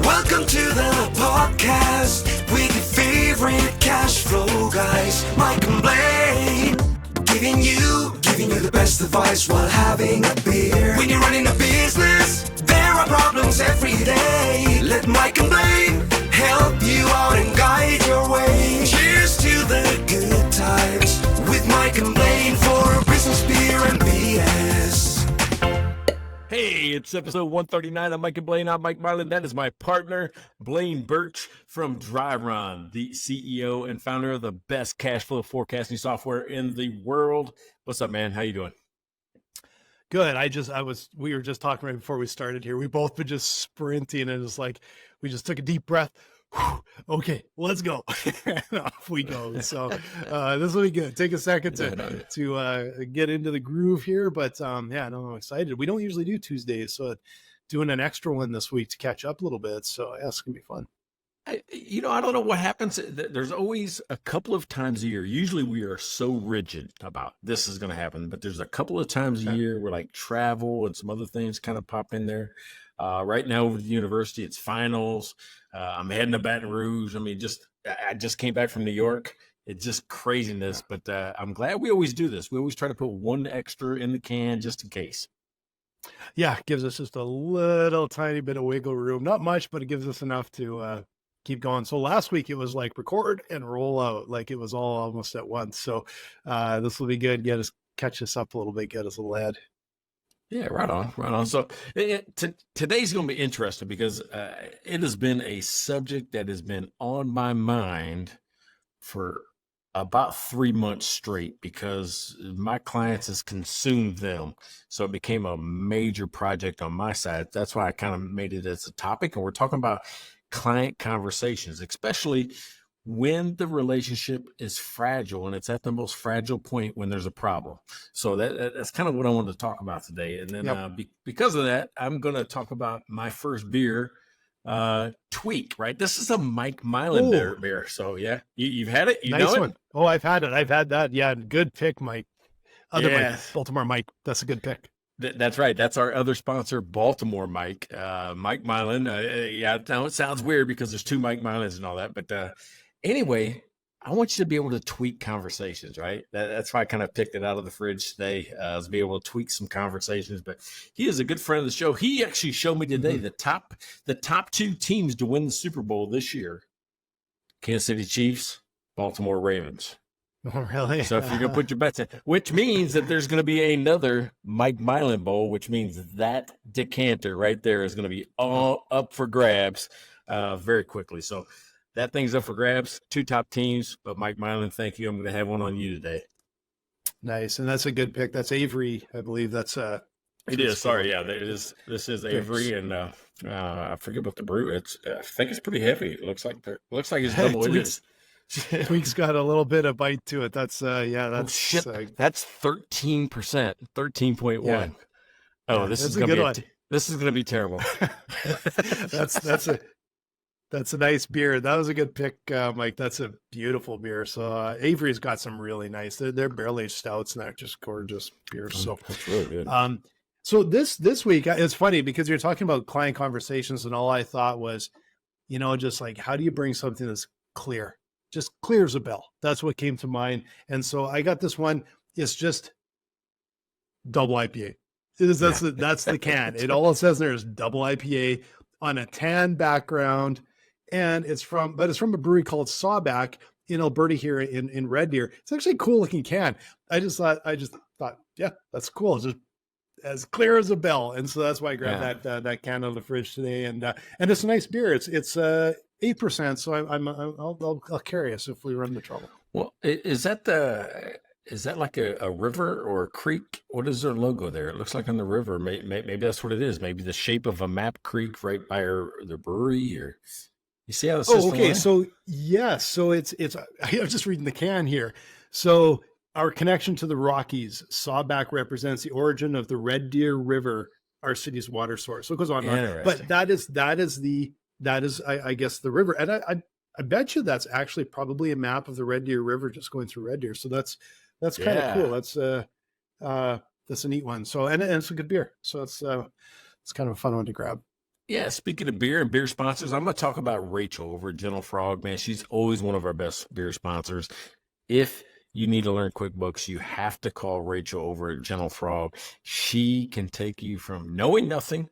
Welcome to the podcast with your favorite cash flow guys, Mike and Blaine, giving you the best advice while having a beer. When you're running a business, there are problems every day. Let Mike and Blaine help you out and guide your way. Cheers to the good times with Mike and Blaine for business, beer, and BS. Hey, it's episode 139. I'm Mike and Blaine. I'm Mike Milan. That is my partner, Blaine Bertsch from Dryron, the CEO and founder of the best cash flow forecasting software in the world. What's up, man? How you doing? Good. We were just talking right before we started here. We both been just sprinting, and it's like we just took a deep breath. Whew, okay, let's go. And off we go. So this will be good. Take a second to get into the groove here. But I'm excited. We don't usually do Tuesdays, so doing an extra one this week to catch up a little bit. So it's gonna be fun. I don't know what happens. There's always a couple of times a year. Usually we are so rigid about this is going to happen, but there's a couple of times a year where like travel and some other things kind of pop in there. Right now with the university, it's finals. I'm heading to Baton Rouge. I mean, I just came back from New York. It's just craziness, but I'm glad we always do this. We always try to put one extra in the can just in case. Yeah, it gives us just a little tiny bit of wiggle room. Not much, but it gives us enough to keep going. So last week it was like record and roll out, like it was all almost at once. So this will be good. Catch us up a little bit, get us a little ahead. Yeah, right on. So today's going to be interesting because it has been a subject that has been on my mind for about 3 months straight because my clients has consumed them. So it became a major project on my side. That's why I kind of made it as a topic. And we're talking about client conversations, especially when the relationship is fragile and it's at the most fragile point when there's a problem. So that's kind of what I wanted to talk about today. And then because of that, I'm going to talk about my first beer, Tweak, right? This is a Mike Milan beer. So yeah, you've had it? You nice know one. it? Oh, I've had it. I've had that. Yeah, good pick, Mike. Mike, Baltimore Mike. That's a good pick. That's right. That's our other sponsor, Baltimore Mike, Mike Milan. Now it sounds weird because there's two Mike Milans and all that, but anyway, I want you to be able to tweak conversations, right? That's why I kind of picked it out of the fridge today, to be able to tweak some conversations. But he is a good friend of the show. He actually showed me today the top two teams to win the Super Bowl this year: Kansas City Chiefs, Baltimore Ravens. Oh, really? So if you're going to put your bets in, which means that there's going to be another Mike Milan Bowl, which means that decanter right there is going to be all up for grabs very quickly. So that thing's up for grabs. Two top teams, but Mike Milan, thank you. I'm going to have one on you today. Nice, and that's a good pick. That's Avery, I believe. That's it is. Sorry, yeah, it is. This is Avery, and I forget what the brew. I think it's pretty heavy. It looks like it's double digits. Tweak's got a little bit of bite to it. That's that's shit. That's 13%, 13.1. Yeah. Oh, this is gonna be one. This is gonna be terrible. That's a nice beer. That was a good pick, Mike. That's a beautiful beer. So Avery's got some really nice. They're barrel aged stouts and they're just gorgeous beers. So that's really good. So this week it's funny because you're talking about client conversations, and all I thought was, just like how do you bring something that's clear? Just clear as a bell. That's what came to mind. And so I got this one. It's just double IPA. That's the can. It all it says there is double IPA on a tan background. And it's from a brewery called Sawback in Alberta here in Red Deer. It's actually a cool looking can. I just thought, yeah, that's cool. It's just as clear as a bell. And so that's why I grabbed that can out of the fridge today. And it's a nice beer. It's 8%. So I'll carry us if we run into trouble. Well, is that like a river or a creek? What is their logo there? It looks like on the river. Maybe that's what it is. Maybe the shape of a map creek right by the brewery, or you see how the system works? So yeah. So it's I'm just reading the can here. So our connection to the Rockies, Sawback represents the origin of the Red Deer River, our city's water source. So it goes on. But that is I guess the river. And I bet you that's actually probably a map of the Red Deer River just going through Red Deer. So that's kind of cool. That's a neat one. So and it's a good beer. So it's kind of a fun one to grab. Yeah, speaking of beer and beer sponsors, I'm going to talk about Rachel over at Gentle Frog, man. She's always one of our best beer sponsors. If you need to learn QuickBooks, you have to call Rachel over at Gentle Frog. She can take you from knowing nothing,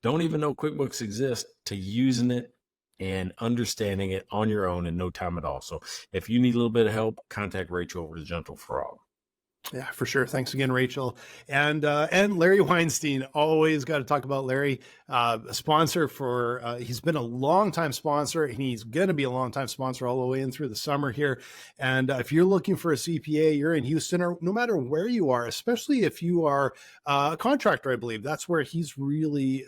don't even know QuickBooks exists, to using it and understanding it on your own in no time at all. So if you need a little bit of help, contact Rachel over at Gentle Frog. Yeah, for sure. Thanks again, Rachel. And Larry Weinstein. Always got to talk about Larry, a sponsor for, he's been a long time sponsor, and he's going to be a long time sponsor all the way in through the summer here. And if you're looking for a CPA, you're in Houston, or no matter where you are, especially if you are a contractor, I believe that's where he's really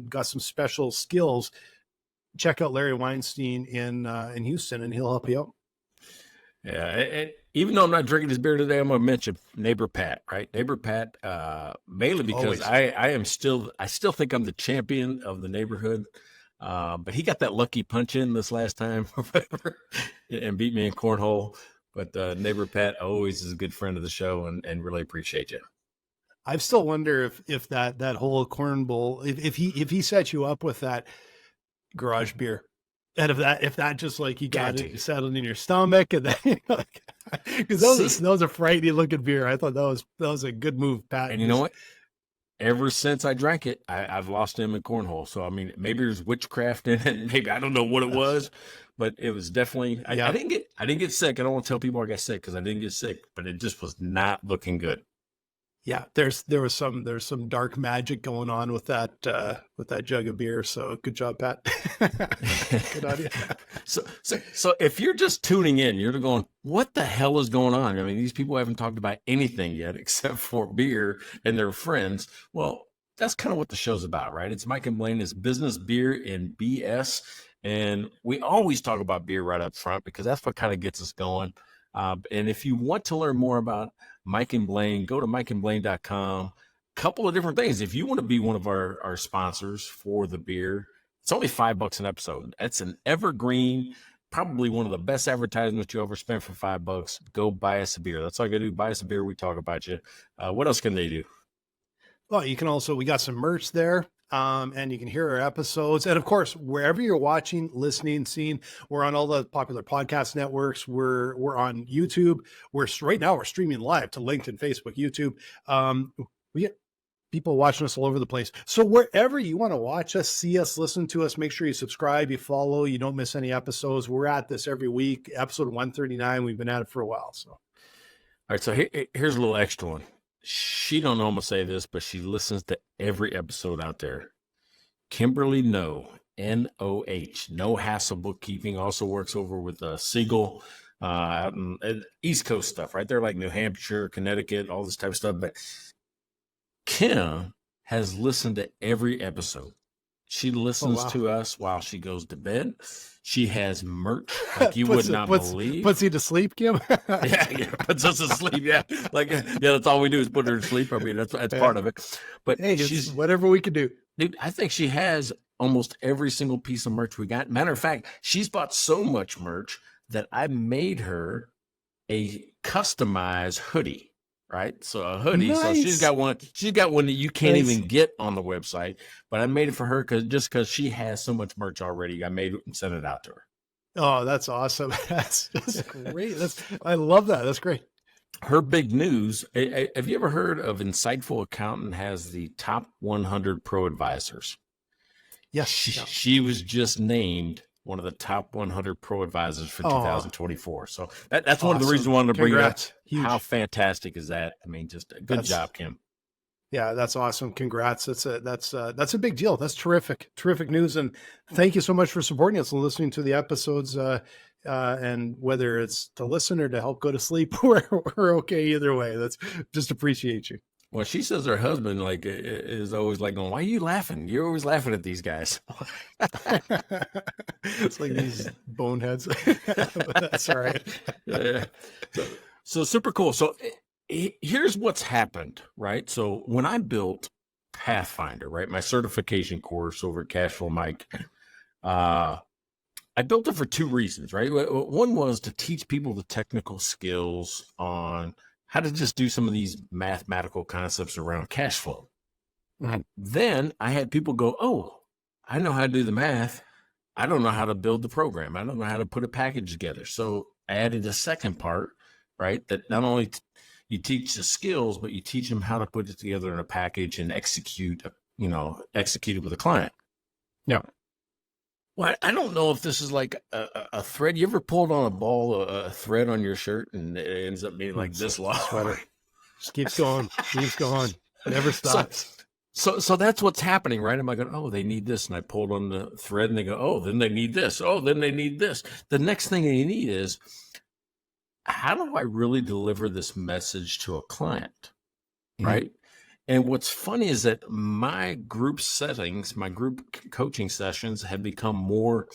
got some special skills. Check out Larry Weinstein in Houston, and he'll help you out. Yeah, and even though I'm not drinking his beer today, I'm going to mention Neighbor Pat, right? Neighbor Pat, mainly because I still think I'm the champion of the neighborhood, but he got that lucky punch in this last time and beat me in cornhole. But Neighbor Pat always is a good friend of the show, and really appreciate you. I still wonder if that whole corn bowl, if he set you up with that garage beer. And if that just like you got it settled in your stomach, and then because those are frightening looking beer. I thought that was a good move, Pat. And you know what? Ever since I drank it, I've lost him in cornhole. So I mean, maybe there's witchcraft in it. Maybe I don't know what it was, but it was definitely. I didn't get sick. I don't want to tell people I got sick because I didn't get sick, but it just was not looking good. Yeah, there's some dark magic going on with that jug of beer. So good job, Pat. Good on you. So if you're just tuning in, you're going, what the hell is going on? I mean, these people haven't talked about anything yet except for beer and their friends. Well, that's kind of what the show's about, right? It's Mike and Blaine. It's business, beer, and BS. And we always talk about beer right up front because that's what kind of gets us going. And if you want to learn more about Mike and Blaine, go to mikeandblaine.com. Couple of different things. If you want to be one of our sponsors for the beer, it's only $5 an episode. That's an evergreen, probably one of the best advertisements you ever spent for $5. Go buy us a beer. That's all you got to do. Buy us a beer. We talk about you. What else can they do? Well, you can also, we got some merch there. And you can hear our episodes. And of course, wherever you're watching, listening, seeing, we're on all the popular podcast networks. We're on YouTube. Right now we're streaming live to LinkedIn, Facebook, YouTube. We get people watching us all over the place. So wherever you want to watch us, see us, listen to us, make sure you subscribe, you follow, you don't miss any episodes. We're at this every week, episode 139. We've been at it for a while. So, all right. So here's a little extra one. She don't know I'm gonna say this, but she listens to every episode out there. Kimberly No, N-O-H, No Hassle Bookkeeping, also works over with Siegel, out in East Coast stuff, right there, like New Hampshire, Connecticut, all this type of stuff. But Kim has listened to every episode. She listens to us while she goes to bed. She has merch like you would not believe. Puts you to sleep, Kim? yeah, puts us to sleep. Yeah, that's all we do is put her to sleep. I mean, that's part of it. But hey, she's whatever we can do. Dude, I think she has almost every single piece of merch we got. Matter of fact, she's bought so much merch that I made her a customized hoodie. Right. So a hoodie. Nice. So she's got one that you can't even get on the website, but I made it for her because she has so much merch already. I made it and sent it out to her. Oh, that's awesome. That's great. I love that. That's great. Her big news. Have you ever heard of Insightful Accountant has the top 100 pro advisors? Yes. She was just named one of the top 100 pro advisors for 2024. So that's awesome. One of the reasons I wanted to bring it up. Huge. How fantastic is that? I mean, just a good job, Kim. Yeah, that's awesome. Congrats. That's a big deal. That's terrific news. And thank you so much for supporting us and listening to the episodes. And whether it's to listen or to help go to sleep, we're okay either way. That's just appreciate you. Well, she says her husband is always like, going, why are you laughing? You're always laughing at these guys. It's like these boneheads. But that's all right. Yeah. So super cool. So here's what's happened, right? So when I built Pathfinder, right, my certification course over at Cashflow Mike, I built it for two reasons, right? One was to teach people the technical skills on how to just do some of these mathematical concepts around cash flow. Mm-hmm. Then I had people go, oh, I know how to do the math. I don't know how to build the program. I don't know how to put a package together. So I added a second part, right? That not only you teach the skills, but you teach them how to put it together in a package and execute it with a client. Yeah. Well, I don't know if this is like a thread. You ever pulled on a thread on your shirt and it ends up being like this long? Sweater. Just keeps going, never stops. So that's what's happening, right? Am I going, oh, they need this. And I pulled on the thread and they go, oh, then they need this. Oh, then they need this. The next thing they need is, how do I really deliver this message to a client? Right. And what's funny is that my group settings, my group coaching sessions have become more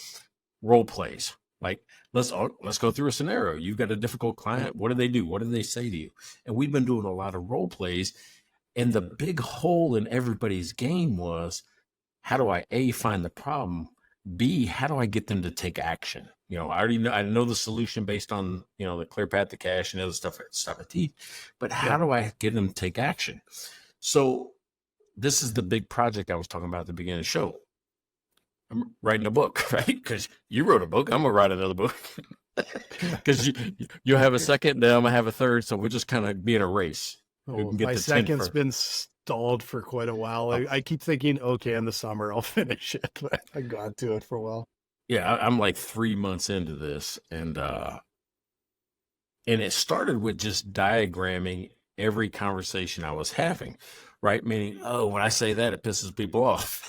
role plays. Like, let's go through a scenario. You've got a difficult client. What do they do? What do they say to you? And we've been doing a lot of role plays. And the big hole in everybody's game was, how do I A, find the problem? B, how do I get them to take action? I already know, I know the solution based on, the clear path to cash and other stuff I teach, but how do I get them to take action? So this is the big project I was talking about at the beginning of the show. I'm writing a book, right? Because you wrote a book. I'm going to write another book. Because you'll have a second, then I'm going to have a third. So we'll just kind of be in a race. My second's been stalled for quite a while. I keep thinking, okay, in the summer I'll finish it, but I got to it for a while. Yeah, I'm like 3 months into this, and it started with just diagramming every conversation I was having, right? Meaning, oh, when I say that, it pisses people off.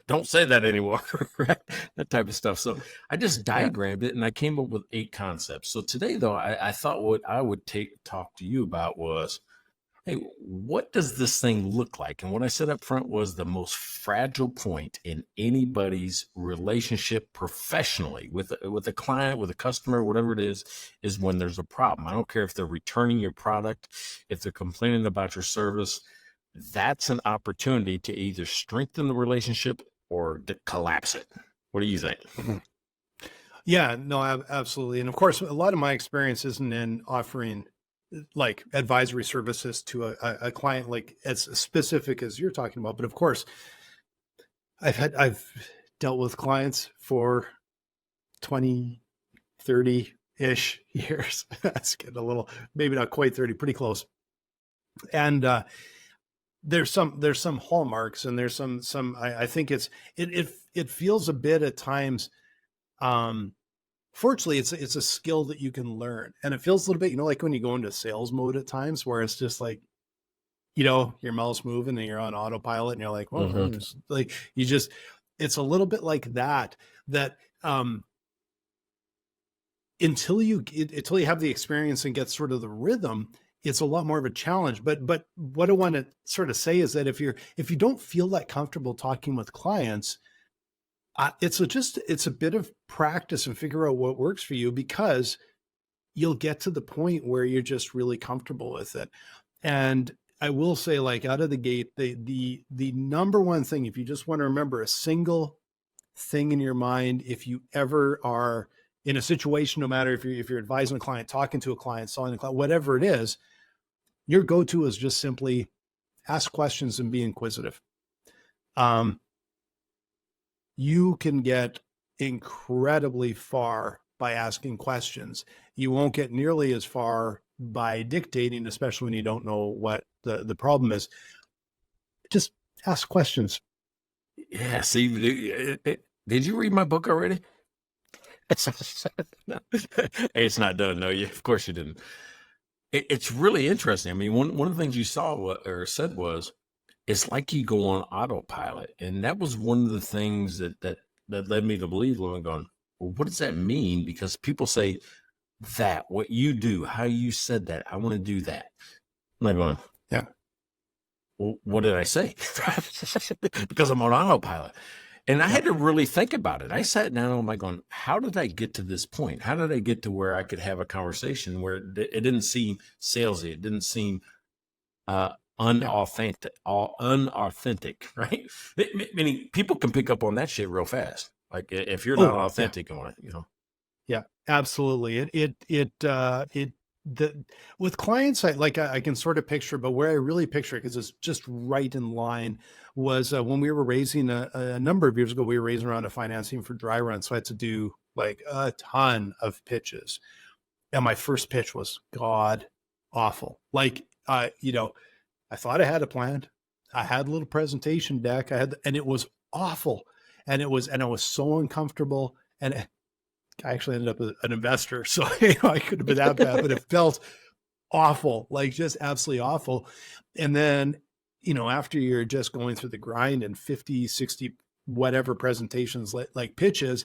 Don't say that anymore, right? That type of stuff. So I just diagrammed it, and I came up with 8 concepts. So today, though, I thought what I would talk to you about was, hey, what does this thing look like? And what I said up front was the most fragile point in anybody's relationship professionally with a client, with a customer, whatever it is when there's a problem. I don't care if they're returning your product, if they're complaining about your service. That's an opportunity to either strengthen the relationship or to collapse it. What do you think? Yeah, no, absolutely. And of course, a lot of my experience isn't in offering like advisory services to a client like as specific as you're talking about. But of course, I've dealt with clients for 20, 30-ish years. That's getting a little, maybe not quite 30, pretty close. And there's some hallmarks, and there's some I think it feels a bit at times, fortunately, it's a skill that you can learn, and it feels a little bit, like when you go into sales mode at times, where it's just like, your mouth's moving and you're on autopilot, and you're like, well, like it's a little bit like that. Until you have the experience and get sort of the rhythm, it's a lot more of a challenge. But what I want to sort of say is that if you don't feel that comfortable talking with clients, it's a bit of practice and figure out what works for you, because you'll get to the point where you're just really comfortable with it. And I will say, like, out of the gate, the number one thing, if you just want to remember a single thing in your mind, if you ever are in a situation, no matter if you're advising a client, talking to a client, selling a client, whatever it is, your go-to is just simply ask questions and be inquisitive. You can get incredibly far by asking questions. You won't get nearly as far by dictating, especially when you don't know what the problem is. Just ask questions. Yeah. See, did you read my book already? No. Hey, it's not done. No, of course you didn't. It's really interesting. I mean, one of the things you said was, it's like you go on autopilot. And that was one of the things that led me to believe, well, I'm going, well, what does that mean? Because people say that, what you do, how you said that, I want to do that. And I'm going, yeah. Well, what did I say? Because I'm on autopilot. And I had to really think about it. I sat down and I'm like going, how did I get to this point? How did I get to where I could have a conversation where it didn't seem salesy? It didn't seem unauthentic, right? Meaning people can pick up on that shit real fast. Like if you're not authentic on it, Yeah, absolutely. the with clients, I can sort of picture, but where I really picture it, because it's just right in line, was when we were raising a number of years ago, we were raising around a financing for dry run. So I had to do like a ton of pitches. And my first pitch was god awful. Like, I thought I had a plan. I had a little presentation deck. And it was awful. And I was so uncomfortable. And I actually ended up an investor. So, I could have been that bad, but it felt awful, like just absolutely awful. And then, after you're just going through the grind and 50, 60, whatever presentations, like pitches,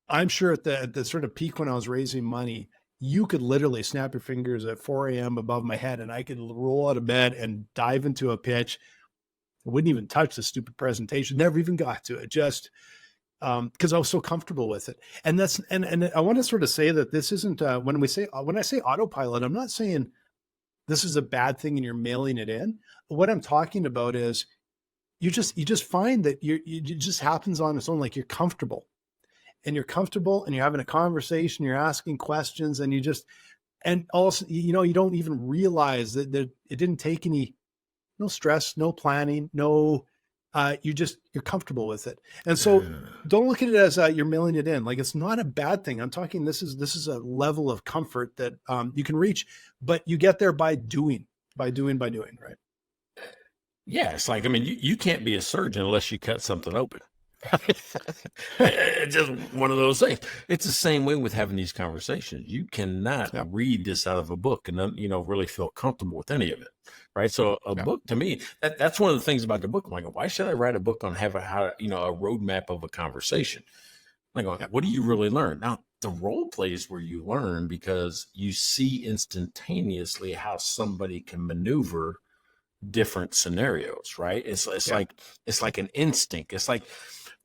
I'm sure at the sort of peak when I was raising money, you could literally snap your fingers at 4 a.m. above my head and I could roll out of bed and dive into a pitch. I wouldn't even touch the stupid presentation, never even got to it, just because I was so comfortable with it. And and I want to sort of say that this isn't, when I say autopilot, I'm not saying this is a bad thing and you're mailing it in. What I'm talking about is you just find that it just happens on its own. Like you're comfortable and you're having a conversation, you're asking questions, and and also, you don't even realize that it didn't take no stress, no planning, no, you're comfortable with it. And so don't look at it as you're mailing it in. Like, it's not a bad thing. I'm talking, this is a level of comfort that you can reach, but you get there by doing, right? Yeah. It's like, I mean, you can't be a surgeon unless you cut something open. It's just one of those things. It's the same way with having these conversations. You cannot read this out of a book and then, really feel comfortable with any of it. Right. So a book, to me, that's one of the things about the book. I'm like, why should I write a book on a roadmap of a conversation? I'm like, what do you really learn? Now, the role plays where you learn, because you see instantaneously how somebody can maneuver different scenarios, right? It's like an instinct. It's like,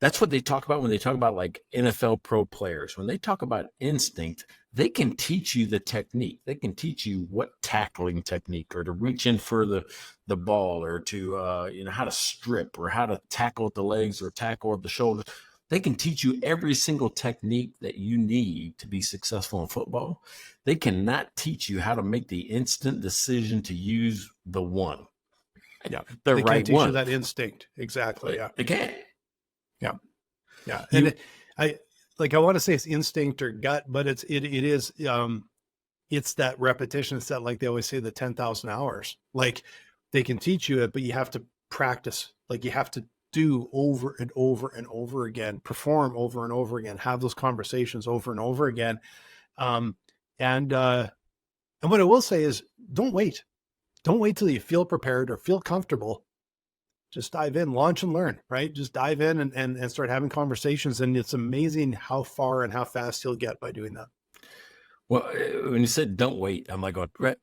that's what they talk about when they talk about like NFL pro players. When they talk about instinct, they can teach you the technique. They can teach you what tackling technique, or to reach in for the ball, or to, how to strip, or how to tackle with the legs, or tackle with the shoulders. They can teach you every single technique that you need to be successful in football. They cannot teach you how to make the instant decision to use the one. Yeah. The they right can't teach one. you that instinct. Exactly. Yeah. They can't. Yeah. Yeah. And I want to say it's instinct or gut, but it is, it's that repetition. It's that, like they always say, the 10,000 hours. Like, they can teach you it, but you have to practice. Like, you have to do over and over and over again, perform over and over again, have those conversations over and over again. And what I will say is, don't wait till you feel prepared or feel comfortable. Just dive in, launch and learn, right? Just dive in and start having conversations. And it's amazing how far and how fast you'll get by doing that. Well, when you said don't wait, I'm like,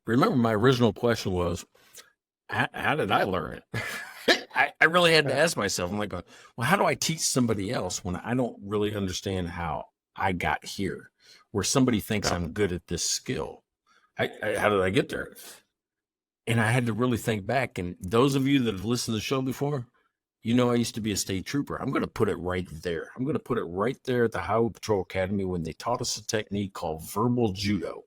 remember my original question was, how did I learn it? I really had to ask myself, I'm like, well, how do I teach somebody else when I don't really understand how I got here, where somebody thinks I'm good at this skill? How did I get there? And I had to really think back. And those of you that have listened to the show before, I used to be a state trooper. I'm going to put it right there. I'm going to put it right there at the Highway Patrol Academy when they taught us a technique called verbal judo,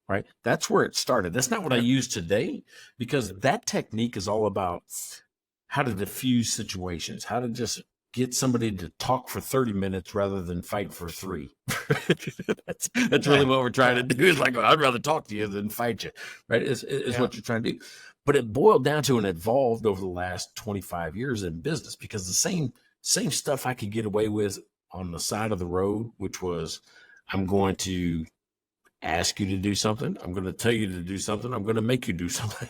right? That's where it started. That's not what I use today, because that technique is all about how to diffuse situations, how to just get somebody to talk for 30 minutes rather than fight for 3. That's really what we're trying to do. Is like, I'd rather talk to you than fight you, right? Is what you're trying to do. But it boiled down to and evolved over the last 25 years in business, because the same stuff I could get away with on the side of the road, which was, I'm going to ask you to do something. I'm going to tell you to do something. I'm going to make you do something.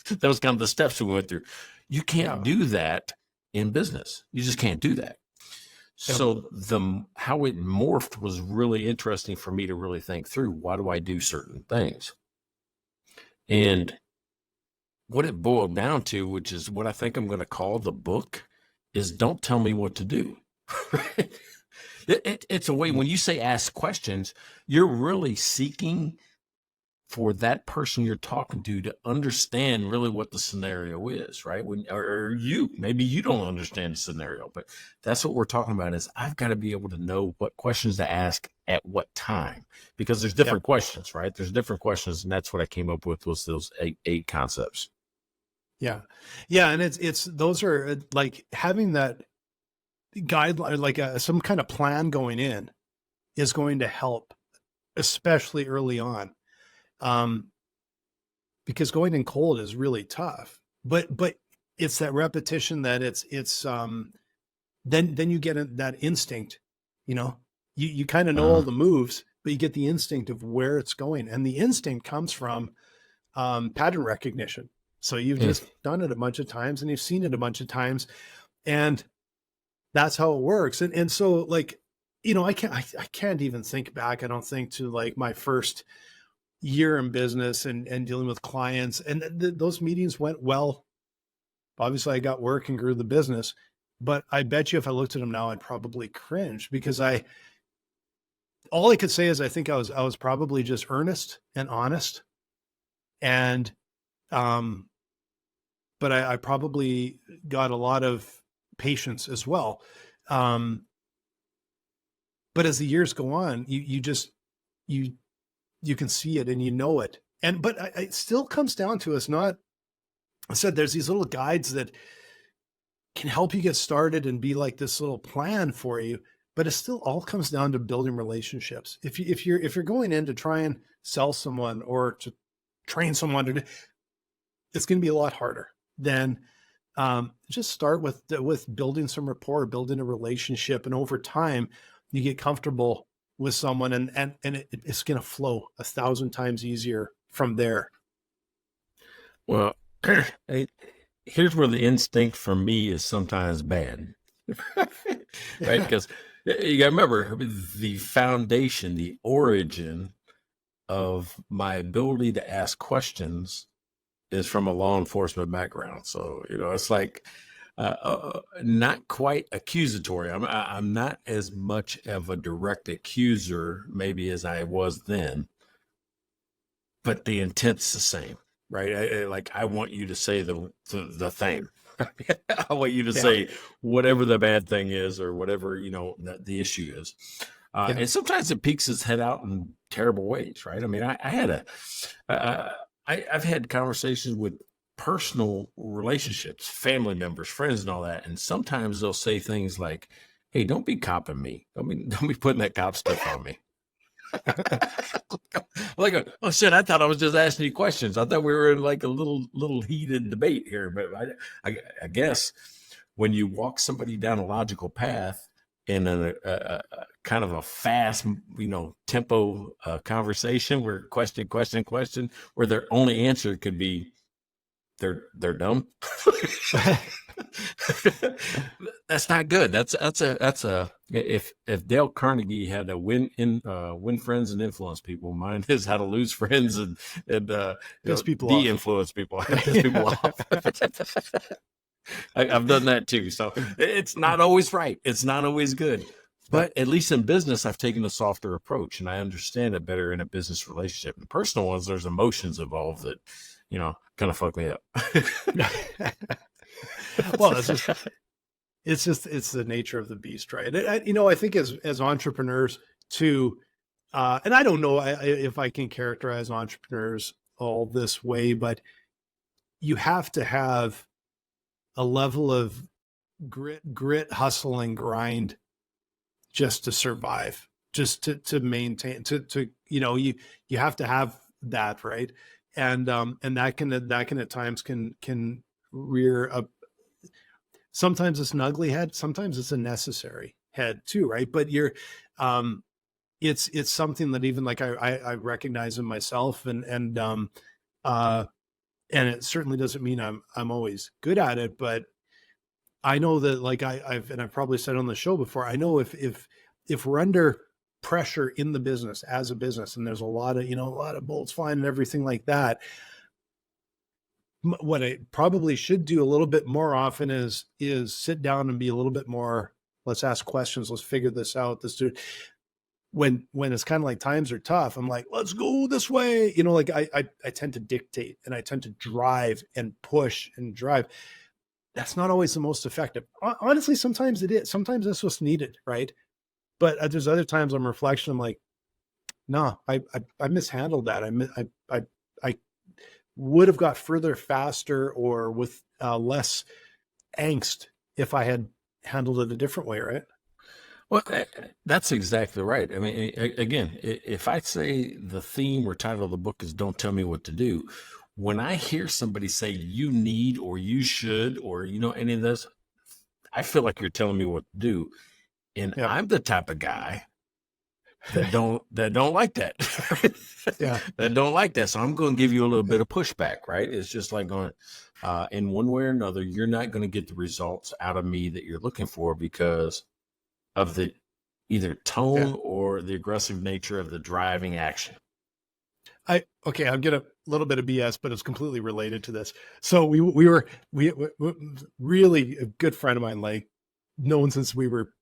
That was kind of the steps we went through. You can't do that in business. You just can't do that. So how it morphed was really interesting for me to really think through. Why do I do certain things? And what it boiled down to, which is what I think I'm going to call the book, is don't tell me what to do. It's a way, when you say ask questions, you're really seeking for that person you're talking to understand really what the scenario is, right? Or maybe you don't understand the scenario, but that's what we're talking about is I've got to be able to know what questions to ask at what time, because there's different questions, right? There's different questions. And that's what I came up with was those eight concepts. Yeah. Yeah. And those are like having that guideline, like some kind of plan going in is going to help, especially early on. Because going in cold is really tough, but it's that repetition that then you get that instinct, you kind of know all the moves, but you get the instinct of where it's going. And the instinct comes from, pattern recognition. So you've just done it a bunch of times and you've seen it a bunch of times, and that's how it works. And so like, I can't even think back, I don't think, to like my first year in business and dealing with clients. And those meetings went well. Obviously I got work and grew the business, but I bet you if I looked at them now, I'd probably cringe, because all I could say is I think I was probably just earnest and honest. And, but I probably got a lot of patience as well. But as the years go on, you can see it and you know it. But it still comes down to us not, I said, there's these little guides that can help you get started and be like this little plan for you, but it still all comes down to building relationships. If you're going in to try and sell someone or to train someone to do, it's going to be a lot harder than just start with building some rapport, building a relationship. And over time you get comfortable with someone and it's going to flow 1,000 times easier from there. Well, here's where the instinct for me is sometimes bad, right? Because you got to remember the foundation, the origin of my ability to ask questions is from a law enforcement background. So, it's like not quite accusatory. I'm not as much of a direct accuser maybe as I was then, but the intent's the same, right? I want you to say the thing. I want you to say whatever the bad thing is or whatever, the issue is. And sometimes it peeks its head out in terrible ways, right? I mean, I've had conversations with personal relationships, family members, friends, and all that. And sometimes they'll say things like, "Hey, don't be copping me. Don't be putting that cop stuff on me." Like, oh shit! I thought I was just asking you questions. I thought we were in like a little heated debate here. But I guess when you walk somebody down a logical path in a kind of a fast, tempo conversation where question, where their only answer could be they're dumb. That's not good. That's a if Dale Carnegie had to win friends and influence people, mine is how to lose friends and de-influence people. Piss people off. I've done that too. So it's not always right. It's not always good. But at least in business, I've taken a softer approach and I understand it better in a business relationship. In personal ones, there's emotions involved that, kind of fuck me up. Well, it's the nature of the beast, right? I think as entrepreneurs too, and I don't know if I can characterize entrepreneurs all this way, but you have to have a level of grit, hustle, and grind just to survive, just to maintain, you have to have that, right? And that can at times can rear up. Sometimes it's an ugly head, sometimes it's a necessary head too, right? But it's something that even like I recognize in myself, and it certainly doesn't mean I'm always good at it, but I know that like I've probably said on the show before, I know if we're under pressure in the business as a business, and there's a lot of bullets flying and everything like that, what I probably should do a little bit more often is sit down and be a little bit more, let's ask questions, let's figure this out, let's do it. when it's kind of like times are tough, I'm like, let's go this way. You know, like I tend to dictate and I tend to drive and push and drive. That's not always the most effective. Honestly, sometimes it is. Sometimes that's what's needed, right? But there's other times on reflection, I'm like, no, I mishandled that. I would have got further faster or with less angst if I had handled it a different way, right? Well, that's exactly right. I mean, again, if I say the theme or title of the book is "Don't Tell Me What to Do," when I hear somebody say "you need" or "you should" or any of this, I feel like you're telling me what to do, and Yeah. I'm the type of guy that don't like that. Yeah. That don't like that. So I'm going to give you a little bit of pushback, right? It's just like going, in one way or another, you're not going to get the results out of me that you're looking for because of the either tone or the aggressive nature of the driving action. Okay, I'll get a little bit of BS, but it's completely related to this. So we were really a good friend of mine, like known since we were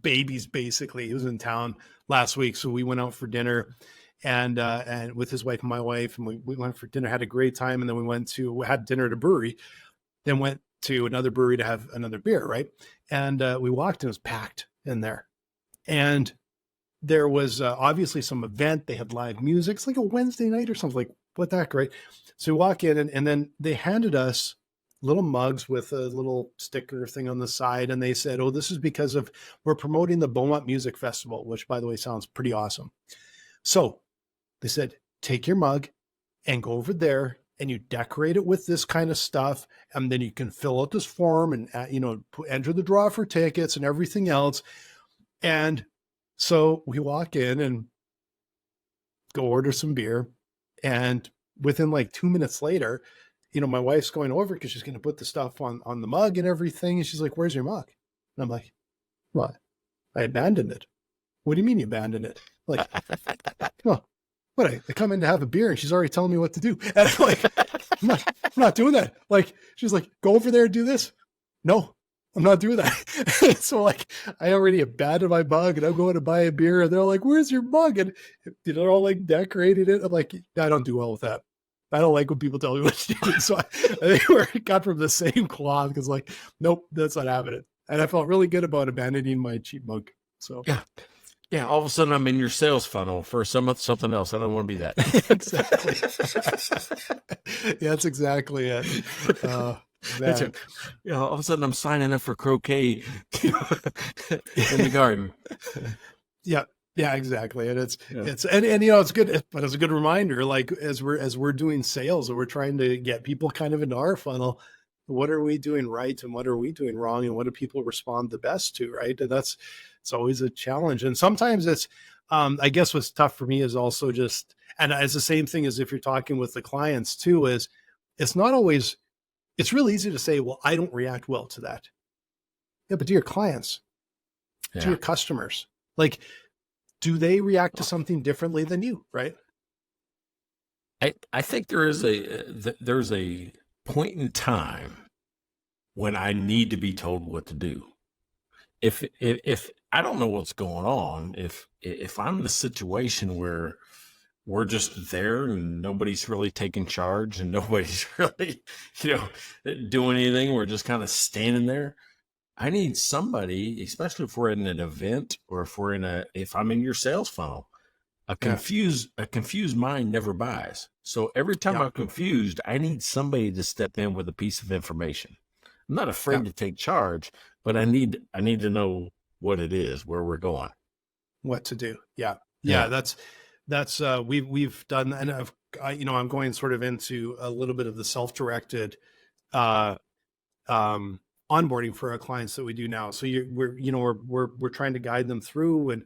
babies, basically. He was in town last week, so we went out for dinner, and with his wife and my wife, and we went for dinner, had a great time, and then we had dinner at a brewery, then went to another brewery to have another beer, right? And we walked and it was packed in there, and there was obviously some event. They had live music. It's like a Wednesday night or something. Like, what the heck, right? So we walk in, and then they handed us little mugs with a little sticker thing on the side. And they said, oh, this is because we're promoting the Beaumont Music Festival, which, by the way, sounds pretty awesome. So they said, take your mug and go over there and you decorate it with this kind of stuff. And then you can fill out this form and, enter the draw for tickets and everything else. And so we walk in and go order some beer. And within like 2 minutes later, my wife's going over because she's going to put the stuff on the mug and everything. And she's like, where's your mug? And I'm like, what? I abandoned it. What do you mean you abandoned it? Like, well, what? I come in to have a beer and she's already telling me what to do. And I'm like, I'm not doing that. Like, she's like, go over there and do this. No, I'm not doing that. So like, I already abandoned my mug and I'm going to buy a beer and they're like, where's your mug? And they're all like decorated it. I'm like, I don't do well with that. I don't like when people tell me what to do. So I think we're cut from the same cloth because like, nope, that's not happening. And I felt really good about abandoning my cheap mug. So yeah. All of a sudden, I'm in your sales funnel for something else. I don't want to be that. Exactly. Yeah, that's exactly it. All of a sudden, I'm signing up for croquet in the garden. Yeah. Yeah, exactly. And it's it's good, but it's a good reminder, like as we're doing sales and we're trying to get people kind of into our funnel, what are we doing right and what are we doing wrong and what do people respond the best to, right? And it's always a challenge. And sometimes it's I guess what's tough for me is also just, and it's the same thing as if you're talking with the clients too, is it's not always, it's really easy to say, well, I don't react well to that. Yeah, but to your clients, to your customers, like, do they react to something differently than you, right? I think there's a point in time when I need to be told what to do. If I don't know what's going on, if I'm in a situation where we're just there and nobody's really taking charge and nobody's really, doing anything, we're just kind of standing there. I need somebody, especially if we're in an event or if I'm in your sales funnel, a confused mind never buys. So every time I'm confused, I need somebody to step in with a piece of information. I'm not afraid to take charge, but I need to know what it is, where we're going, what to do. Yeah. That's we've done, and I'm going sort of into a little bit of the self-directed, onboarding for our clients that we do now. So we're trying to guide them through, and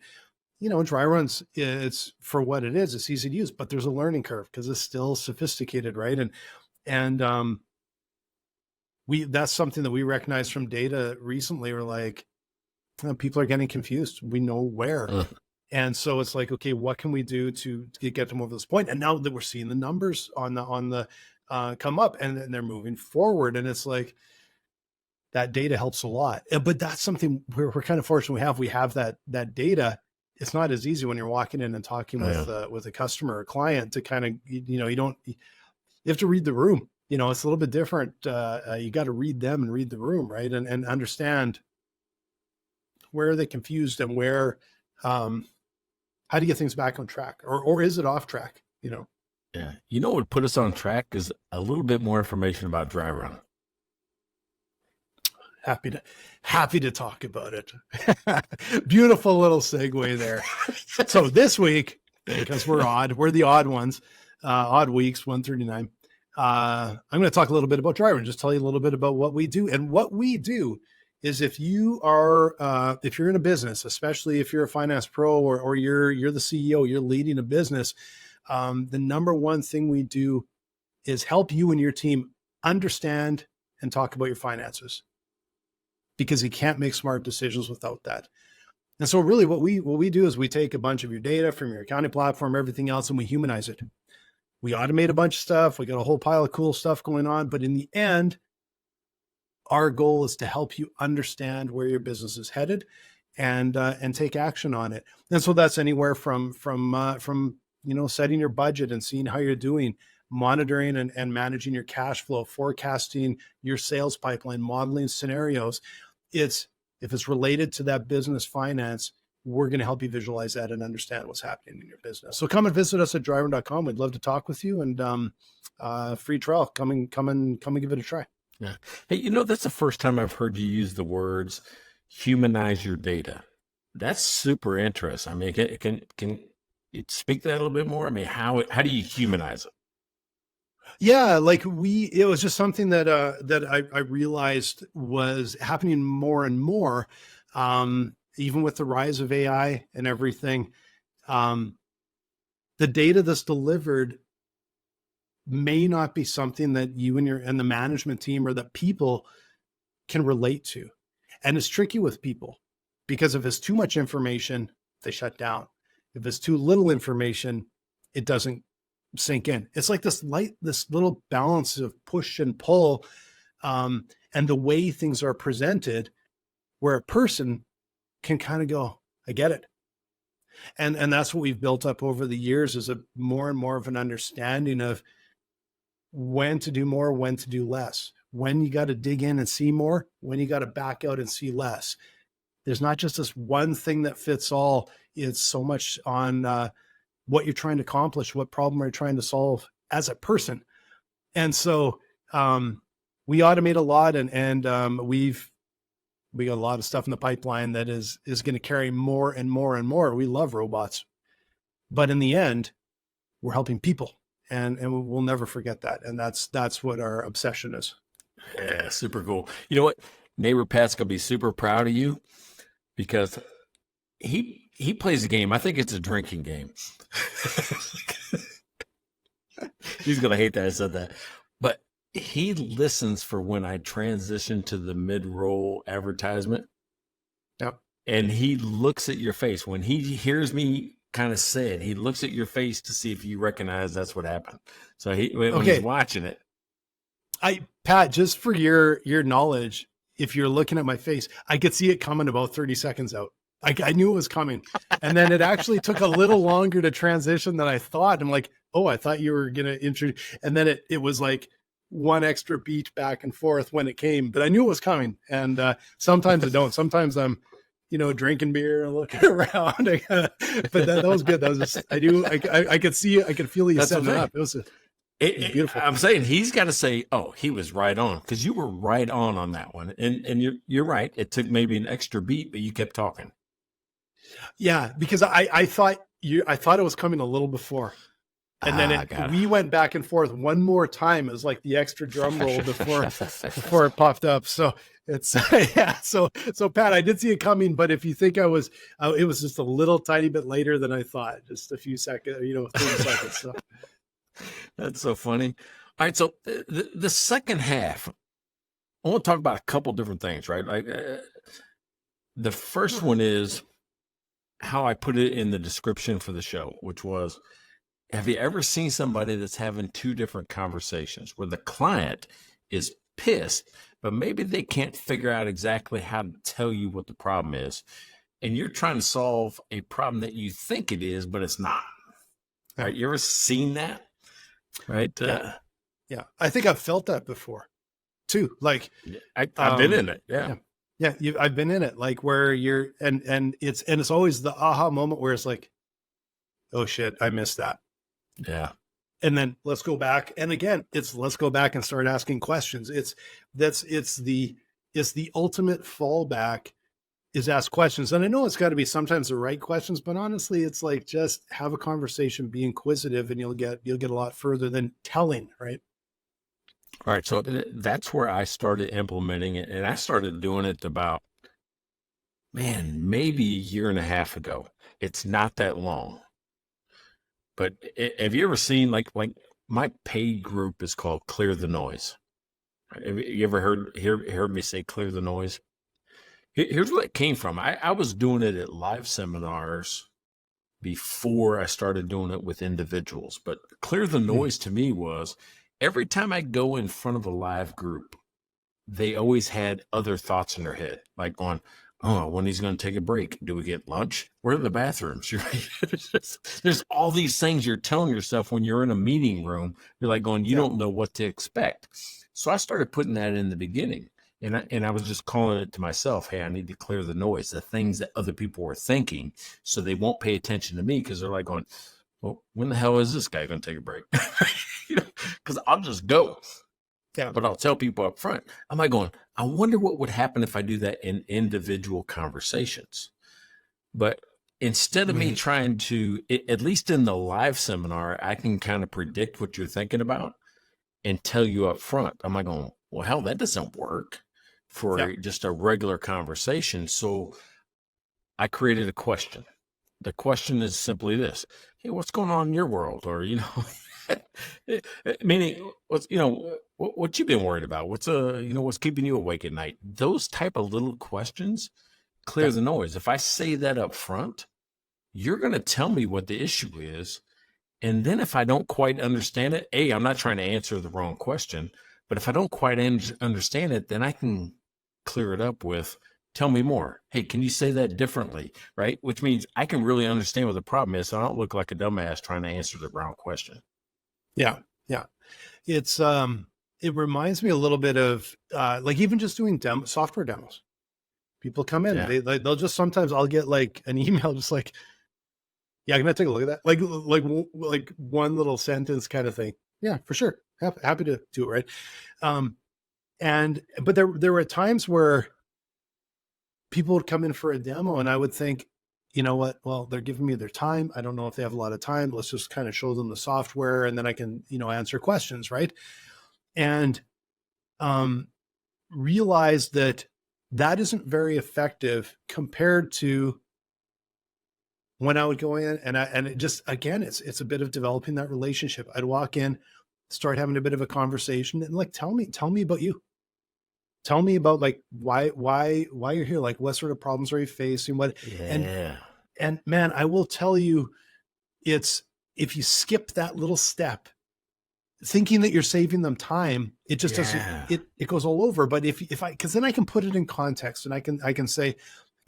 dry runs, it's for what it is. It's easy to use, but there's a learning curve because it's still sophisticated, right? And that's something that we recognize from data recently. We're like, people are getting confused. We know where. And so it's like, okay, what can we do to get them over this point? And now that we're seeing the numbers on the come up and they're moving forward, and it's like, that data helps a lot. But that's something we're kind of fortunate we have that data, it's not as easy when you're walking in and talking with a customer or client to kind of, you have to read the room. It's a little bit different. You got to read them and read the room, right? And understand where are they confused and where, how do you get things back on track, or is it off track? Yeah. What would put us on track is a little bit more information about dry run. Happy to talk about it. Beautiful little segue there. So this week, because we're the odd ones, odd weeks, 139. I'm going to talk a little bit about dry run, just tell you a little bit about what we do. And what we do is if you're in a business, especially if you're a finance pro or you're the CEO, you're leading a business, the number one thing we do is help you and your team understand and talk about your finances, because you can't make smart decisions without that. And so really what we do is we take a bunch of your data from your accounting platform, everything else, and we humanize it. We automate a bunch of stuff. We got a whole pile of cool stuff going on, but in the end, our goal is to help you understand where your business is headed and take action on it. And so that's anywhere from setting your budget and seeing how you're doing, monitoring and managing your cash flow, forecasting your sales pipeline, modeling scenarios. If it's related to that business finance, we're going to help you visualize that and understand what's happening in your business. So come and visit us at dryrun.com. We'd love to talk with you, and free trial. Come and give it a try. Yeah. Hey, that's the first time I've heard you use the words humanize your data. That's super interesting. I mean, can you speak to that a little bit more? I mean, how do you humanize it? Yeah, it was just something that I realized was happening more and more, even with the rise of AI and everything. The data that's delivered may not be something that you and the management team or the people can relate to. And it's tricky with people, because if it's too much information, they shut down. If it's too little information, it doesn't sink in. It's like this little balance of push and pull, and the way things are presented, where a person can kind of go, I get it. And that's what we've built up over the years, is a more and more of an understanding of when to do more, when to do less, when you got to dig in and see more, when you got to back out and see less. There's not just this one thing that fits all. It's so much on what you're trying to accomplish, what problem are you trying to solve as a person. And so we automate a lot, and we got a lot of stuff in the pipeline that is going to carry more and more and more. We love robots, but in the end, we're helping people, and we'll never forget that. And that's what our obsession is. Yeah, super cool. You know what? Neighbor Pat's gonna be super proud of you, because he plays a game. I think it's a drinking game. He's gonna hate that I said that, but he listens for when I transition to the mid-roll advertisement. Yep. And he looks at your face when he hears me kind of say it. He looks at your face to see if you recognize that's what happened. So when he's watching it. Pat, just for your knowledge, if you're looking at my face, I could see it coming about 30 seconds out. I knew it was coming. And then it actually took a little longer to transition than I thought. I'm like, oh, I thought you were going to introduce. And then it was like one extra beat back and forth when it came, but I knew it was coming. And sometimes I don't. Sometimes I'm, drinking beer and looking around. But that was good. That was just, I could see it. I could feel you setting it up. It was beautiful. I'm saying he's got to say, oh, he was right on, because you were right on that one. And you're right. It took maybe an extra beat, but you kept talking. Yeah, because I thought it was coming a little before. And then we went back and forth one more time. It was like the extra drum roll before it popped up. So it's yeah. So Pat, I did see it coming, but if you think it was just a little tiny bit later than I thought, just a few seconds, 30 seconds. So that's so funny. All right, so the second half, I want to talk about a couple different things, right? Like the first one is how I put it in the description for the show, which was, have you ever seen somebody that's having two different conversations where the client is pissed, but maybe they can't figure out exactly how to tell you what the problem is? and you're trying to solve a problem that you think it is, but it's not. Right? You ever seen that? Right? Yeah. I think I've felt that before too. Like I've been in it. Yeah. I've been in it, like where you're, and it's always the aha moment where it's like, oh shit, I missed that. Yeah. And then let's go back. And again, let's go back and start asking questions. It's the ultimate fallback is ask questions. And I know it's got to be sometimes the right questions, but honestly, it's like, just have a conversation, be inquisitive, and you'll get a lot further than telling. Right. All right. So that's where I started implementing it. And I started doing it about, maybe a year and a half ago. It's not that long. But have you ever seen, like my paid group is called Clear the Noise. Have you ever heard me say clear the noise? Here's where it came from. I was doing it at live seminars before I started doing it with individuals. But clear the noise to me was every time I go in front of a live group, they always had other thoughts in their head, like going, oh, when he's going to take a break. Do we get lunch? Where are the bathrooms? There's all these things you're telling yourself when you're in a meeting room. You're like going, you don't know what to expect. So I started putting that in the beginning. And I was just calling it to myself, hey, I need to clear the noise, the things that other people are thinking, so they won't pay attention to me, because they're like going, well, when the hell is this guy going to take a break? Because I'll just go. Yeah. But I'll tell people up front, I'm like going, I wonder what would happen if I do that in individual conversations. But instead of me trying to, at least in the live seminar, I can kind of predict what you're thinking about and tell you up front. I'm like going, well, hell, that doesn't work for just a regular conversation. So I created a question. The question is simply this: hey, what's going on in your world? Or, meaning, what's, what you've been worried about? What's what's keeping you awake at night? Those type of little questions clear the noise. If I say that up front, you're going to tell me what the issue is. And then if I don't quite understand it, I'm not trying to answer the wrong question, but if I don't quite understand it, then I can clear it up with, tell me more. Hey, can you say that differently? Right? Which means I can really understand what the problem is, so I don't look like a dumbass trying to answer the wrong question. Yeah. Yeah. It's, it reminds me a little bit of, like even just doing software demos. People come in, they'll just, sometimes I'll get like an email, just like, yeah, can I take a look at that? Like one little sentence kind of thing. Yeah, for sure. Happy to do it. Right. But there were times where people would come in for a demo and I would think, you know what? Well, they're giving me their time. I don't know if they have a lot of time. Let's just kind of show them the software and then I can, answer questions. Right. And, realize that isn't very effective compared to when I would go in and it just, again, it's a bit of developing that relationship. I'd walk in, start having a bit of a conversation and like, tell me about you. Tell me about like why you're here. Like what sort of problems are you facing? And man, I will tell you, it's, if you skip that little step thinking that you're saving them time, it just doesn't, it goes all over. But because then I can put it in context and I can say,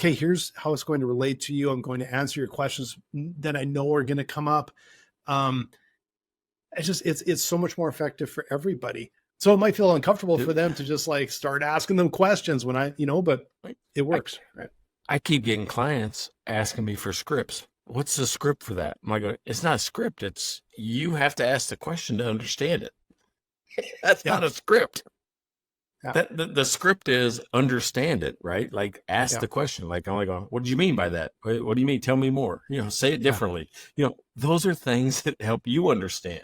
okay, here's how it's going to relate to you. I'm going to answer your questions that I know are going to come up. It's so much more effective for everybody. So it might feel uncomfortable for them to just like start asking them questions when but it works. Right. I keep getting clients asking me for scripts. What's the script for that? I'm like, it's not a script. It's, you have to ask the question to understand it. That's not a script. Yeah. The script is understand it, right? Like ask the question. Like, I'm like, what do you mean by that? What do you mean? Tell me more. Say it differently. Those are things that help you understand.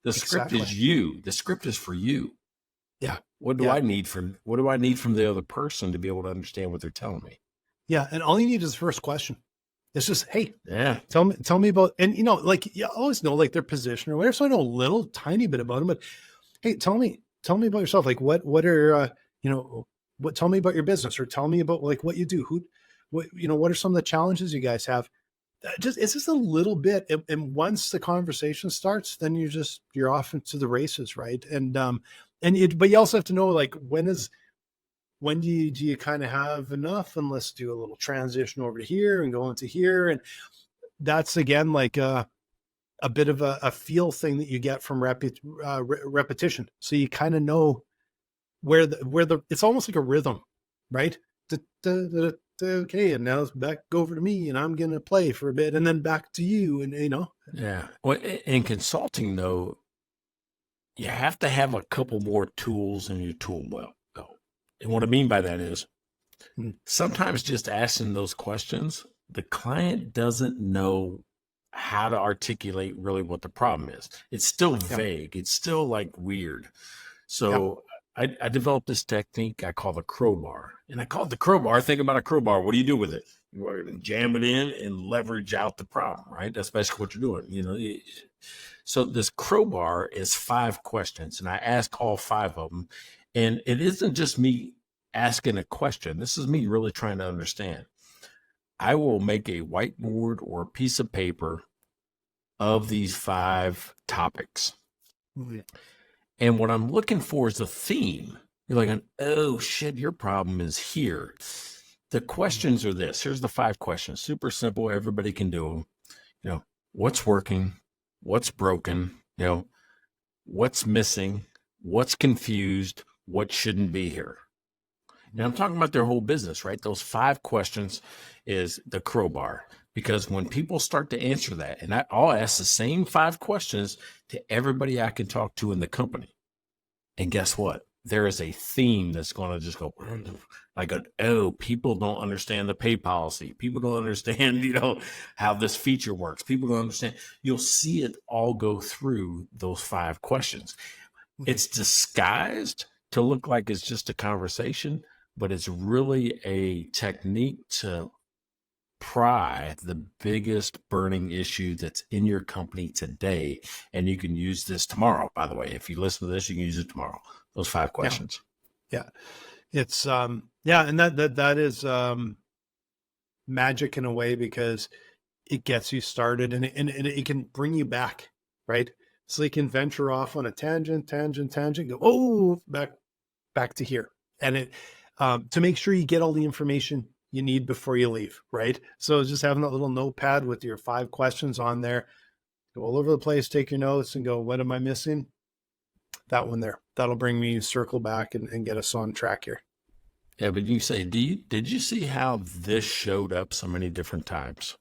The script is you. The script is for you. Yeah. What do I need from the other person to be able to understand what they're telling me? Yeah. And all you need is the first question. It's just, hey, tell me about, and like you always know like their position or whatever. So I know a little tiny bit about them, but hey, tell me about yourself. Like what are, tell me about your business, or tell me about like what you do, what are some of the challenges you guys have? It's just a little bit. And once the conversation starts, then you're off into the races. Right. But you also have to know, like, when is when do you kind of have enough, and let's do a little transition over to here and go into here. And that's again like a bit of a feel thing that you get from repetition. So you kind of know where the it's almost like a rhythm, right? Okay, and now it's back over to me, and I'm gonna play for a bit, and then back to you, and Yeah. Well, in consulting though, you have to have a couple more tools in your tool belt. And what I mean by that is sometimes just asking those questions, the client doesn't know how to articulate really what the problem is. It's still vague. It's still like weird. So I developed this technique I call the crowbar. And I call it the crowbar. Think about a crowbar. What do you do with it? You jam it in and leverage out the problem, right? That's basically what you're doing. So this crowbar is 5 questions, and I ask all 5 of them. And it isn't just me asking a question. This is me really trying to understand. I will make a whiteboard or a piece of paper of these 5 topics. And what I'm looking for is a theme. You're like, oh shit, your problem is here. The questions are this. Here's the 5 questions. Super simple. Everybody can do them. What's working? What's broken? What's missing? What's confused? What shouldn't be here? And I'm talking about their whole business, right? Those 5 questions is the crowbar. Because when people start to answer that, and I'll ask the same 5 questions to everybody I can talk to in the company. And guess what? There is a theme that's going to just go like, people don't understand the pay policy. People don't understand, how this feature works. People don't understand. You'll see it all go through those 5 questions. It's disguised to look like it's just a conversation, but it's really a technique to pry the biggest burning issue that's in your company today. And you can use this tomorrow, by the way. If you listen to this, you can use it tomorrow. Those 5 questions. Yeah. It's, and that is magic in a way, because it gets you started, and it can bring you back, right? So you can venture off on a tangent, go, back to here. And it, to make sure you get all the information you need before you leave, right? So just having that little notepad with your 5 questions on there, go all over the place, take your notes and go, what am I missing? That one there. That'll bring me circle back and get us on track here. Yeah, but you say, did you see how this showed up so many different times?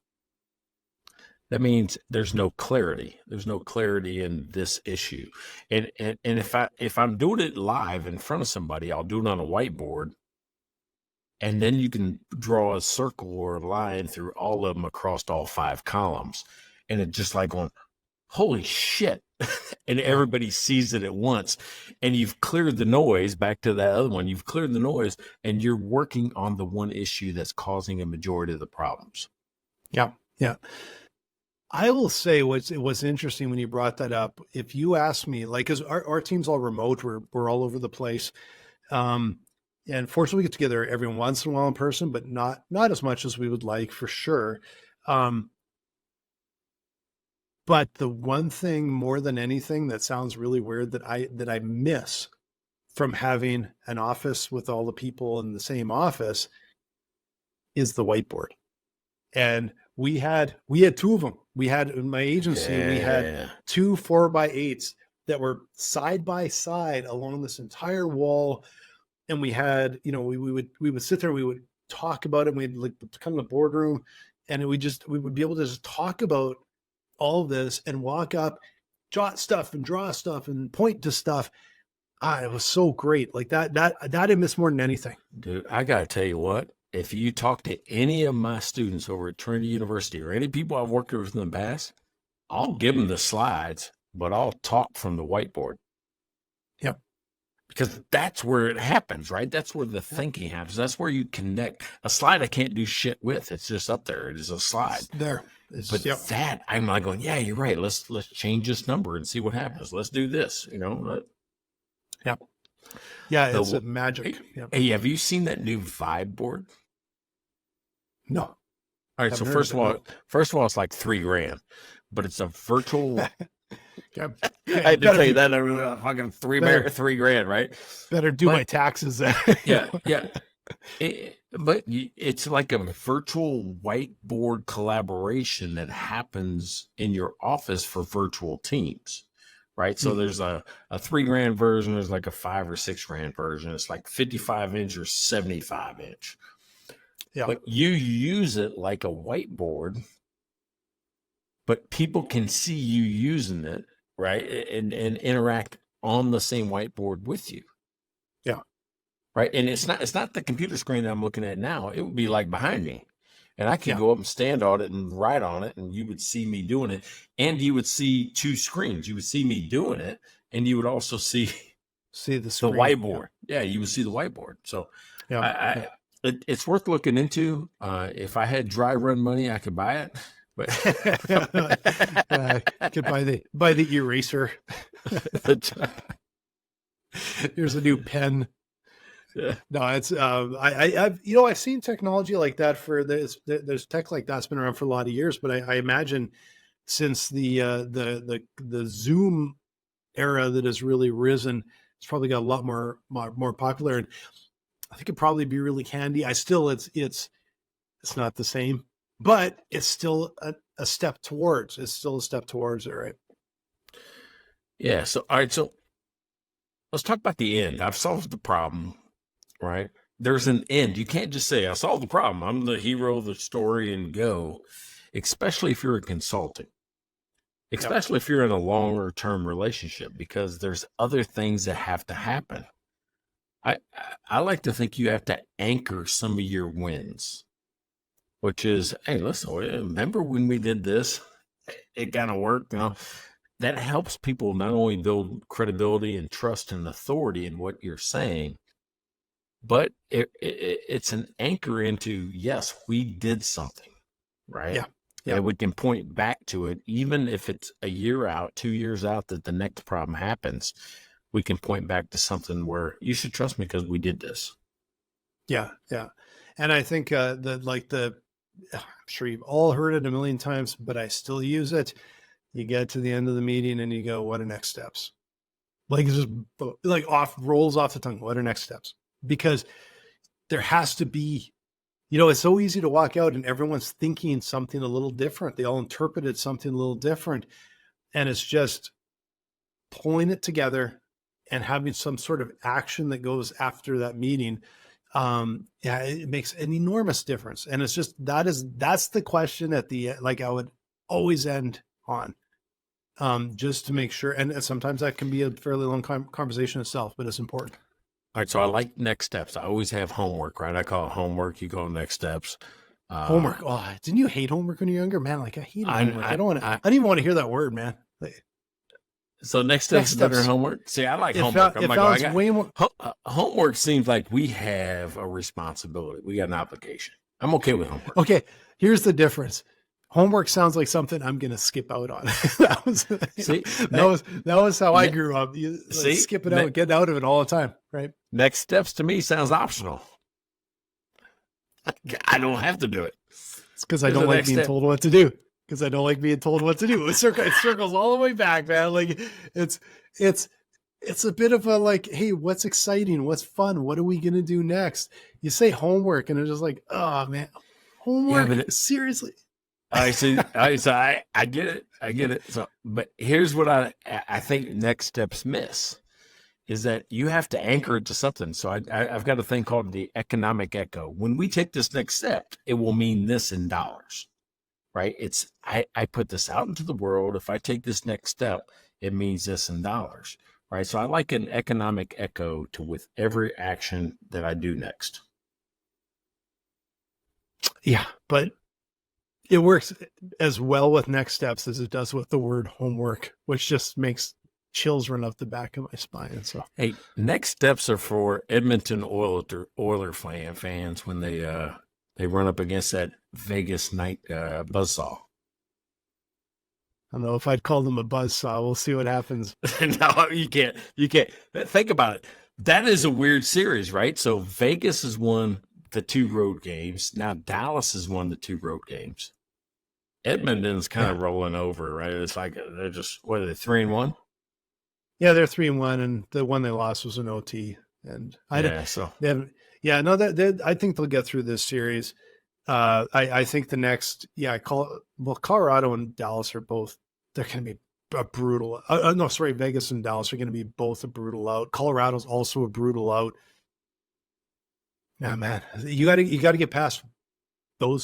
That means there's no clarity. There's no clarity in this issue. And if I'm doing it live in front of somebody, I'll do it on a whiteboard. And then you can draw a circle or a line through all of them across all 5 columns. And it's just like going, holy shit. And everybody sees it at once. And you've cleared the noise. Back to that other one. You've cleared the noise, and you're working on the one issue that's causing a majority of the problems. Yeah. Yeah. I will say what's interesting when you brought that up, if you ask me, like, cause our team's all remote, we're all over the place. And fortunately we get together every once in a while in person, but not as much as we would like, for sure. But the one thing more than anything that sounds really weird that I miss from having an office with all the people in the same office is the whiteboard. And we had 2 of them. We had, in my agency, we had 2 4x8s that were side by side along this entire wall. And we had, we would sit there, we would talk about it. We'd like come to the boardroom, and we would be able to just talk about all of this and walk up, jot stuff and draw stuff and point to stuff. It was so great. Like that I miss more than anything. Dude, I got to tell you what, if you talk to any of my students over at Trinity University or any people I've worked with in the past, I'll give them the slides, but I'll talk from the whiteboard. Yep. Because that's where it happens, right? That's where the thinking happens. That's where you connect. A slide I can't do shit with. It's just up there. It is a slide. It's there. But that, I'm like going, yeah, you're right. Let's change this number and see what happens. Let's do this, Yeah. Yeah, it's a magic. Hey, have you seen that new Vibe board? No. All right. So first of all, it's like $3,000, but it's a virtual I had to tell you that over fucking three grand, right? Better do my taxes then. Yeah. But it's like a virtual whiteboard collaboration that happens in your office for virtual teams, right? So there's a 3 grand version. There's like a 5 or 6 grand version. It's like 55 inch or 75 inch. Yeah. But you use it like a whiteboard, but people can see you using it, right? And interact on the same whiteboard with you. Yeah. Right. And it's not the computer screen that I'm looking at now. It would be like behind me. And I could go up and stand on it and write on it, and you would see me doing it. And you would see 2 screens. You would see me doing it, and you would also see the screen. Whiteboard. Yeah, you would see the whiteboard. So it's worth looking into. If I had dry run money, I could buy it. But I could buy the eraser. Here's a new pen. Yeah. No, it's I've seen technology like that for there's tech like that's been around for a lot of years, but I imagine since the Zoom era that has really risen, it's probably got a lot more popular, and I think it'd probably be really handy. It's not the same, but it's still a step towards. It's still a step towards it, right? Yeah. So all right. So let's talk about the end. I've solved the problem. Right. There's an end. You can't just say, I solved the problem. I'm the hero of the story and go, especially if you're a consultant, especially if you're in a longer term relationship, because there's other things that have to happen. I like to think you have to anchor some of your wins, which is, hey, listen, remember when we did this? It kind of worked. You know, that helps people not only build credibility and trust and authority in what you're saying, but it's an anchor into, yes, we did something, right? Yeah. And we can point back to it, even if it's a year out, 2 years out that the next problem happens. We can point back to something where you should trust me because we did this. Yeah. And I think I'm sure you've all heard it a million times, but I still use it. You get to the end of the meeting and you go, what are next steps? Like it's just like rolls off the tongue. What are next steps? Because there has to be, it's so easy to walk out and everyone's thinking something a little different. They all interpreted something a little different. And it's just pulling it together and having some sort of action that goes after that meeting. It makes an enormous difference. And it's just, that's the question at the, like I would always end on, just to make sure. And sometimes that can be a fairly long conversation itself, but it's important. All right, so I like next steps. I always have homework, right? I call it homework. You call next steps. Homework. Oh, didn't you hate homework when you were younger, man? Like I hated homework. I don't even want to hear that word, man. So next steps is better than homework. See, I like homework. Homework seems like we have a responsibility. We got an obligation. I'm okay with homework. Okay, here's the difference. Homework sounds like something I'm going to skip out on. that was how I grew up. Skip it out, get out of it all the time, right? Next steps to me sounds optional. I don't have to do it. It's because I don't like being told what to do. Because I don't like being told what to do. It circles all the way back, man. Like it's a bit of a like, hey, what's exciting? What's fun? What are we going to do next? You say homework, and it's just like, oh man, homework. Yeah, seriously. I get it. I get it. So, but here's what I think next steps miss is that you have to anchor it to something. So I've got a thing called the economic echo. When we take this next step, it will mean this in dollars, right? It's, I put this out into the world. If I take this next step, it means this in dollars, right? So I like an economic echo to with every action that I do next. Yeah, but it works as well with next steps as it does with the word homework, which just makes chills run up the back of my spine. So, hey, next steps are for Edmonton Oiler fans when they run up against that Vegas night buzzsaw. I don't know if I'd call them a buzzsaw. We'll see what happens. No, you can't. You can't. Think about it. That is a weird series, right? So Vegas has won the 2 road games. Now Dallas has won the 2 road games. Edmonton's kind of rolling over, right? It's like they're just, what are they, 3-1? Yeah, they're 3-1, and the one they lost was an OT. And they haven't. Yeah, no, I think they'll get through this series. I think the next, Colorado and Dallas are both. They're going to be a brutal. Vegas and Dallas are going to be both a brutal out. Colorado's also a brutal out. Yeah, man, you got to get past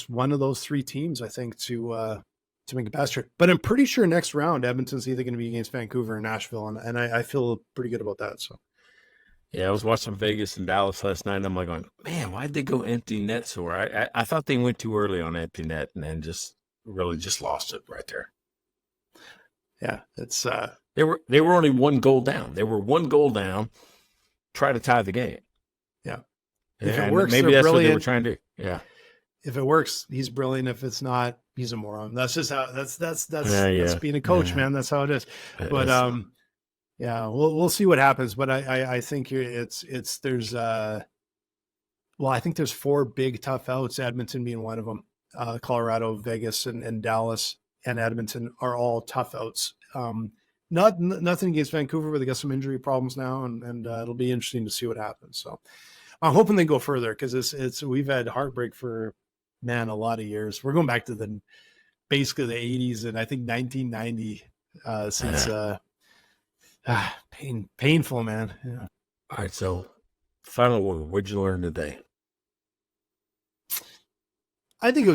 one of those three teams, I think, to make it past here. But I'm pretty sure next round Edmonton's either going to be against Vancouver or Nashville, and I feel pretty good about that. So. Yeah, I was watching Vegas and Dallas last night, and I'm like going, man, why'd they go empty net so I thought they went too early on empty net and then just lost it right there. Yeah, it's they were only 1 goal down. They were 1 goal down, try to tie the game. Yeah. If it works, maybe that's brilliant. What they were trying to do. Yeah. If it works, he's brilliant. If it's not, he's a moron. That's just how that's being a coach, man. That's how it is. But yeah, we'll see what happens. But I think I think there's 4 big tough outs, Edmonton being one of them. Colorado, Vegas, and Dallas and Edmonton are all tough outs. Nothing against Vancouver, but they got some injury problems now, and it'll be interesting to see what happens. So I'm hoping they go further, because we've had heartbreak for a lot of years. We're going back to basically the 80s, and I think 1990 since. Painful, man. Yeah. All right. So, final word. What'd you learn today? I think it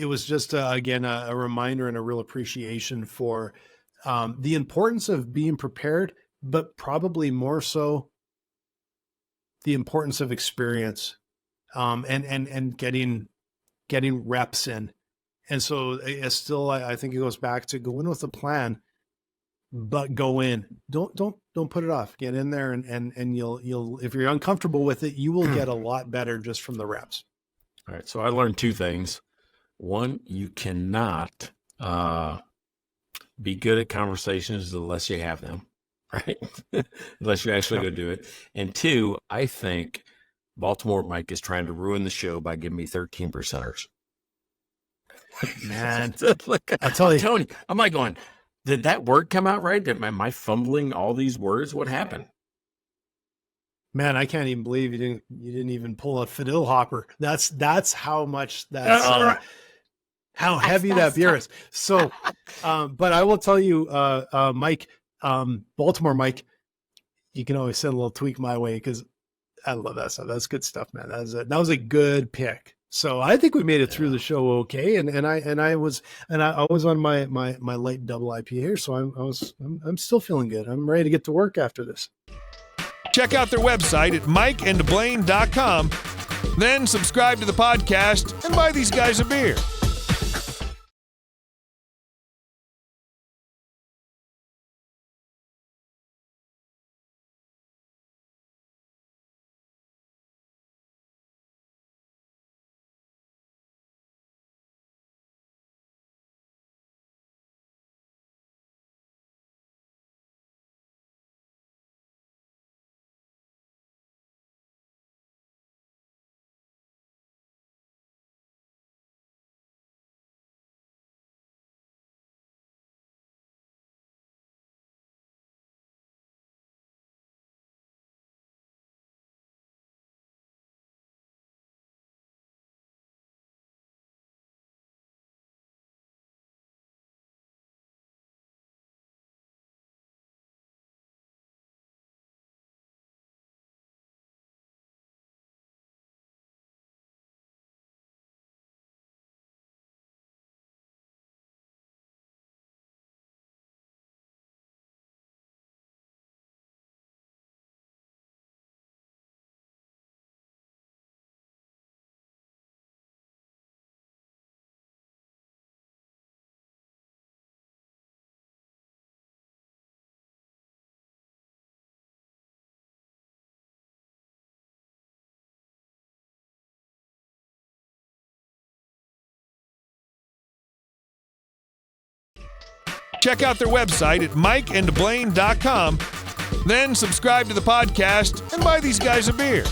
was just again a reminder and a real appreciation for the importance of being prepared, but probably more so the importance of experience, and getting reps in. And so, I think it goes back to go in with a plan. But go in. Don't put it off. Get in there, and you'll if you're uncomfortable with it, you will get a lot better just from the reps. All right. So I learned 2 things. One, you cannot be good at conversations unless you have them, right? Unless you actually go do it. And 2, I think Baltimore Mike is trying to ruin the show by giving me 13%ers. Man, I'm telling you, I'm like going, did that word come out right? Am I fumbling all these words? What happened? Man, I can't even believe you didn't even pull a Fidel Hopper. That's how much how heavy that beer is. So, but I will tell you, Mike, Baltimore Mike, you can always send a little tweak my way, because I love that stuff. That's good stuff, man. That was a good pick. So I think we made it through the show okay, and I was on my light double IPA here, so I'm still feeling good. I'm ready to get to work after this. Check out their website at mikeandblaine.com, then subscribe to the podcast and buy these guys a beer. Check out their website at mikeandblaine.com, then subscribe to the podcast and buy these guys a beer.